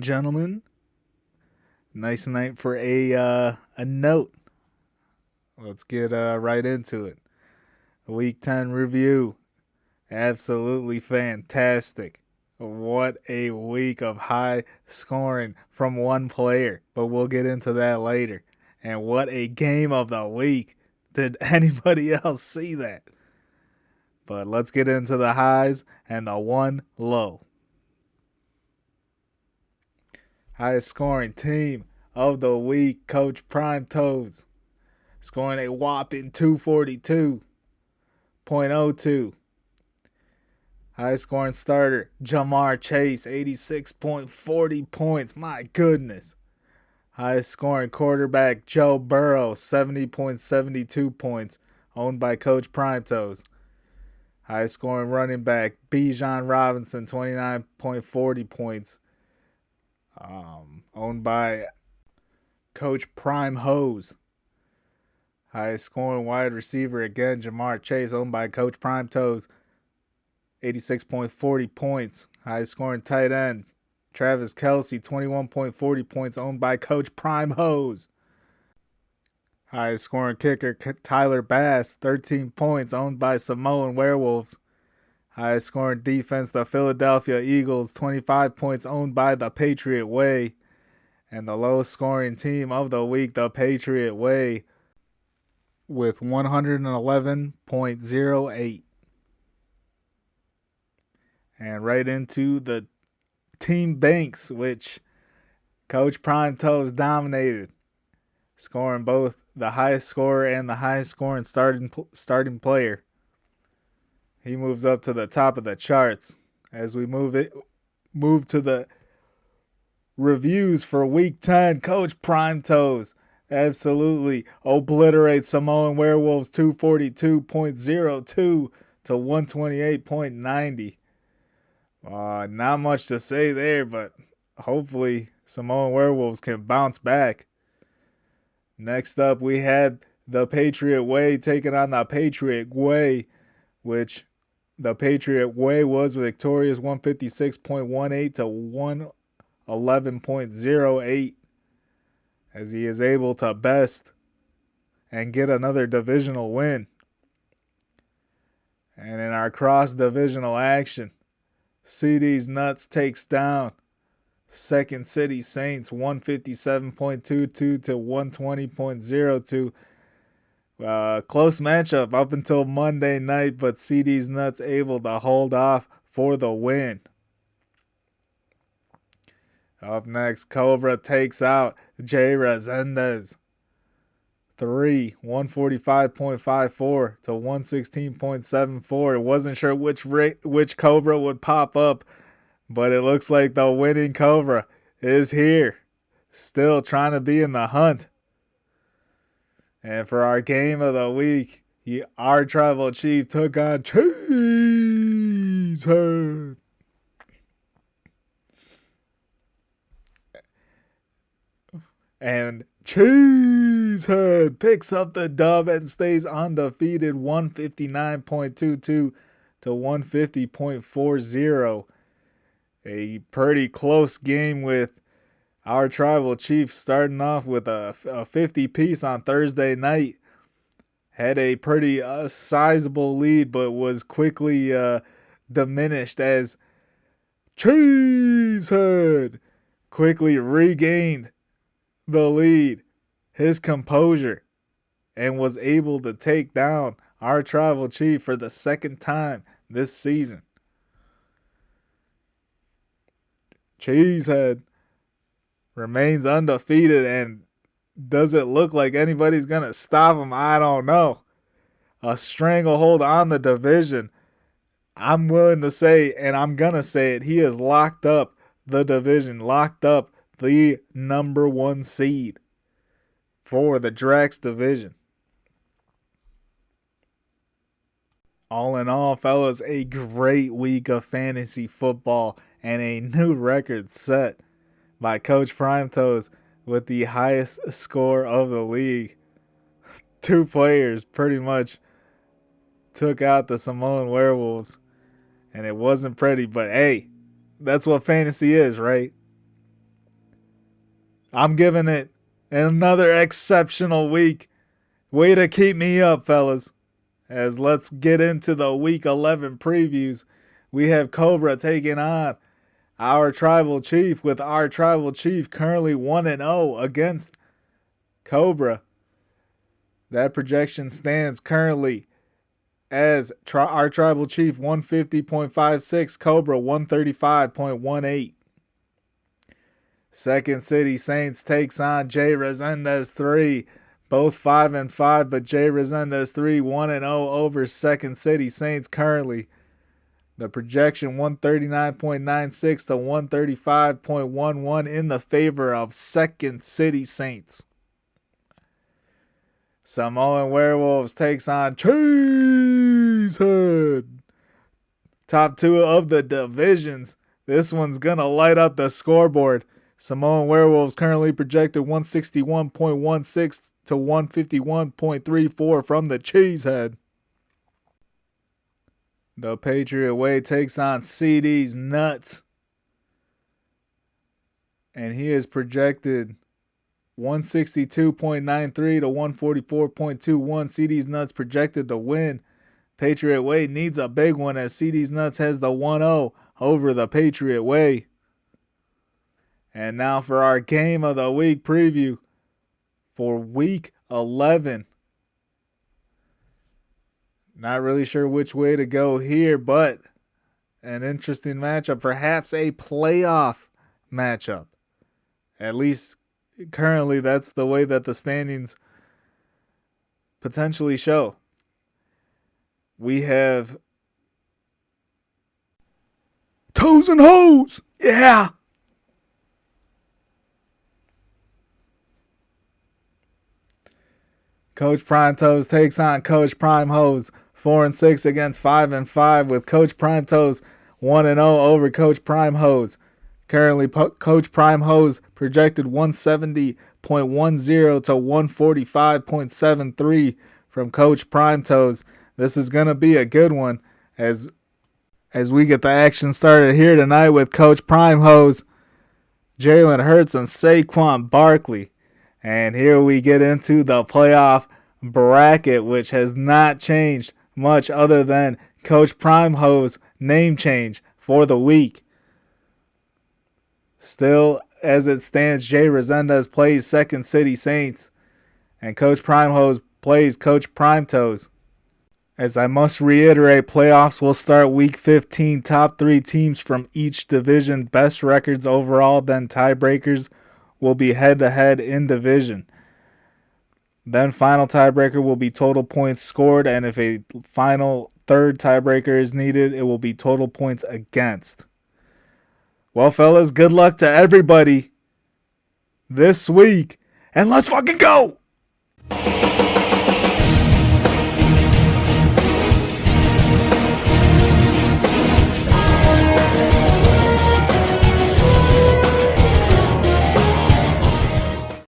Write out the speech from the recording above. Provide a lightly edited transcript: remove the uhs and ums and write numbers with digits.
gentlemen. Nice night for a note. Let's get right into it. Week 10 review. Absolutely fantastic. What a week of high scoring from one player, but we'll get into that later. And what a game of the week. Did anybody else see that? But let's get into the highs and the one low. Highest scoring team of the week, Coach Prime Toes, scoring a whopping 242.02. Highest scoring starter, Jamar Chase, 86.40 points. My goodness. Highest scoring quarterback, Joe Burrow, 70.72 points, owned by Coach Prime Toes. Highest scoring running back, Bijan Robinson, 29.40 points, owned by Coach Prime Hose. Highest scoring wide receiver, again, Jamar Chase, owned by Coach Prime Toes, 86.40 points. Highest scoring tight end, Travis Kelce, 21.40 points, owned by Coach Prime Hose. Highest scoring kicker, Tyler Bass, 13 points, owned by Samoan Werewolves. Highest scoring defense, the Philadelphia Eagles, 25 points, owned by ThePatriotWay. And the lowest scoring team of the week, ThePatriotWay, with 111.08. And right into the team banks, which Coach Prime Toes dominated, scoring both the highest scorer and the highest scoring starting player. He moves up to the top of the charts as we move to the reviews for Week 10. Coach Prime Toes absolutely obliterates Samoan Werewolves 242.02 to 128.90. Not much to say there, but hopefully Samoan Werewolves can bounce back. Next up, we had ThePatriotWay taking on ThePatriotWay, which ThePatriotWay was victorious 156.18 to 111.08 as he is able to best and get another divisional win. And in our cross-divisional action, CeeDeez Nutz takes down Second City Saints 157.22 to 120.02. Close matchup up until Monday night, but CeeDeez Nutz able to hold off for the win. Up next, Cobra takes out Jay Resendez 145.54 to 116.74. Wasn't sure which Cobra would pop up, but it looks like the winning Cobra is here, still trying to be in the hunt. And for our game of the week, our tribal chief took on Cheeeesehead. And Cheeeesehead picks up the dub and stays undefeated 159.22 to 150.40. A pretty close game with our tribal chief starting off with a 50-piece on Thursday night. Had a pretty sizable lead, but was quickly diminished as Cheeeesehead quickly regained the lead, his composure, and was able to take down our tribal chief for the second time this season. Cheeesehead remains undefeated, and does it look like anybody's going to stop him? I don't know. A stranglehold on the division. I'm willing to say, and I'm going to say it, he has locked up the division, locked up the number one seed for the Drax division. All in all, fellas, a great week of fantasy football and a new record set by Coach Prime Toes with the highest score of the league. Two players pretty much took out the Samoan Werewolves, and it wasn't pretty, but hey, that's what fantasy is, right? I'm giving it another exceptional week. Way to keep me up, fellas. As let's get into the week 11 previews. We have Cobra taking on our tribal chief, with our tribal chief currently 1-0 against Cobra. That projection stands currently as our tribal chief 150.56, Cobra 135.18. Second City Saints takes on Jay Resendez 3. Both 5-5, but Jay Resendez 3 1-0 over Second City Saints currently. The projection 139.96 to 135.11 in the favor of Second City Saints. Samoan Werewolves takes on Cheeeesehead. Top two of the divisions. This one's going to light up the scoreboard. Samoan Werewolves currently projected 161.16 to 151.34 from the Cheeeseehead. The Patriot Way takes on CeeDeez Nutz. And he is projected 162.93 to 144.21. CeeDeez Nutz projected to win. Patriot Way needs a big one as CeeDeez Nutz has the 1-0 over the Patriot Way. And now for our game of the week preview for week 11. Not really sure which way to go here, but an interesting matchup, perhaps a playoff matchup. At least currently, that's the way that the standings potentially show. We have Toes and Hoes. Yeah. Coach Prime Toes takes on Coach Prime Hose. 4-6 against 5-5, with Coach Prime Toes 1-0 over Coach Prime Hose. Currently, Coach Prime Hose projected 170.10 to 145.73 from Coach Prime Toes. This is going to be a good one as we get the action started here tonight with Coach Prime Hose, Jalen Hurts, and Saquon Barkley. And here we get into the playoff bracket, which has not changed much other than Coach Prime Hose name change for the week. Still, as it stands, Jay Resendez plays Second City Saints, and Coach Prime Hose plays Coach Prime Toes. As I must reiterate, playoffs will start week 15. Top three teams from each division, best records overall, then tiebreakers will be head-to-head in division. Then final tiebreaker will be total points scored, and if a final third tiebreaker is needed, it will be total points against. Well, fellas, good luck to everybody this week, and let's fucking go!